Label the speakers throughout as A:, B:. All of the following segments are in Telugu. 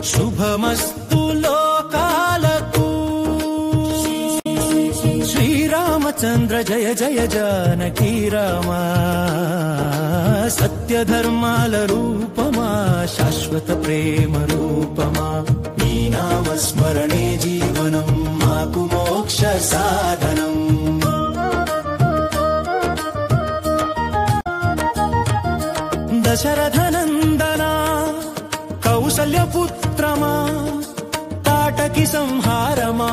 A: శుభమస్తు లోకాలకు. శ్రీరామచంద్ర జయ జయ జానకీ రామా, సత్యధర్మాల రూపమా, శాశ్వత ప్రేమ రూపమా, నీ నామస్మరణే జీవనం, మాకు మోక్ష సాధనం. దశరథనందనా కౌసల్యపుత్రమా, తాటకి సంహారమా,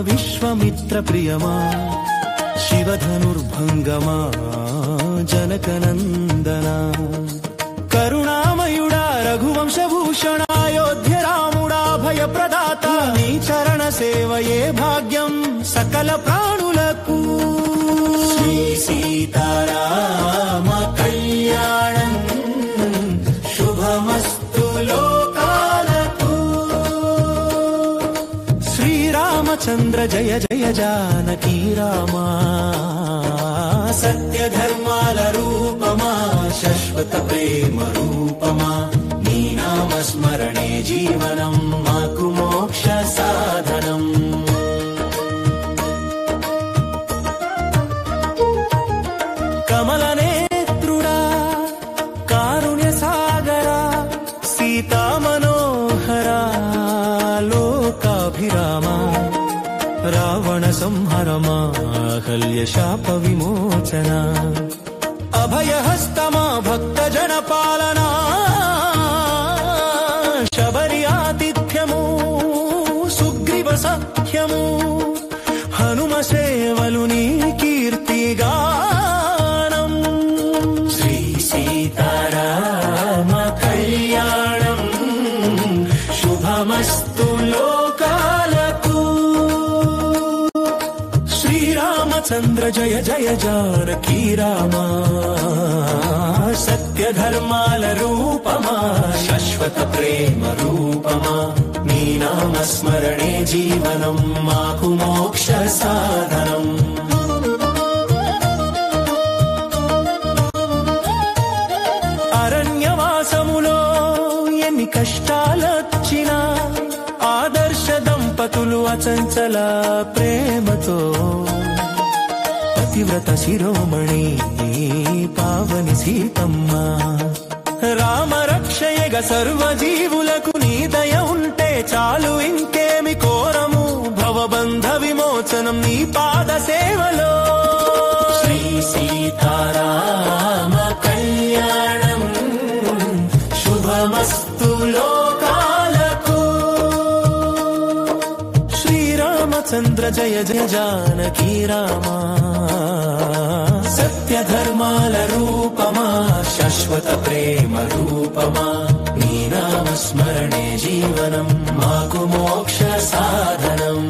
A: విశ్వమిత్ర ప్రియమా, శివధనుర్భంగమా, జనకనందనా, కరుణామయుడా రఘువంశభూషణ, అయోధ్య రాముడా భయప్రదాత, నీ చరణ సేవయే భాగ్యం సకల ప్రాణులకు. శ్రీ సీతారామ కళ్యాణం శుభమస్తు లోకాలకు. శ్రీరామచంద్ర జయ జయ జానకీ రామా, సత్యధర్మాల రూపమా, శాశ్వత ప్రేమ రూపమా, నీ నామస్మరణే జీవనం, మాకు మోక్ష సాధనం. కమలనేత్రుడా కారుణ్య సాగరా, సీతా మనోహరా లోకాభిరామా, రావణ సంహరమా, అహల్య శాప విమోచన, అభయహస్తమా భక్తజన పాలనా, శబరి ఆతిథ్యము సుగ్రీవ సఖ్యము, హనుమ సేవలు నీ కీర్తిగానం. శ్రీ సీతారామ కళ్యాణం శుభమస్తు లోకాలకు. శ్రీరామచంద్ర జయ జయ జానకీ రామా, సత్యధర్మాల రూపమా, శాశ్వత ప్రేమ రూపమా, నీ నామస్మరణే జీవనం, మాకు మోక్ష సాధనం. అరణ్యవాసములో ఎన్ని కష్టాలొచ్చినా, ఆదర్శ దంపతులు అచంచల ప్రేమతో, పతివ్రత శిరోమణి పావని సీతమ్మ, రామరక్షయగ సర్వజీవులకు నీ దయ ఉంటే చాలు, ఇంకేమి కోరము, భవబంధ విమోచనం నీ పాద సేవలో. శ్రీ సీతారామ కళ్యాణం శుభమస్తు లోకాలకు. శ్రీరామచంద్ర జయ జయ జానకీ రామా, సత్యధర్మాల రూపమా, శాశ్వత ప్రేమ రూపమా, నీ నామస్మరణే జీవనం, మాకు మోక్ష సాధనం.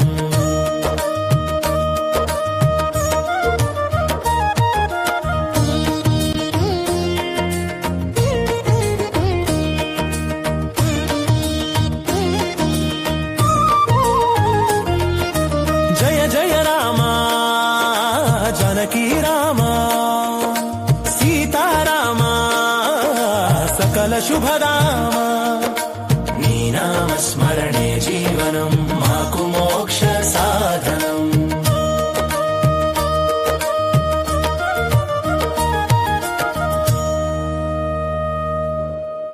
A: జయ జయ రామా జానకీ రామా, సీతారామా సకల శుభరామా, నీ నామస్మరణ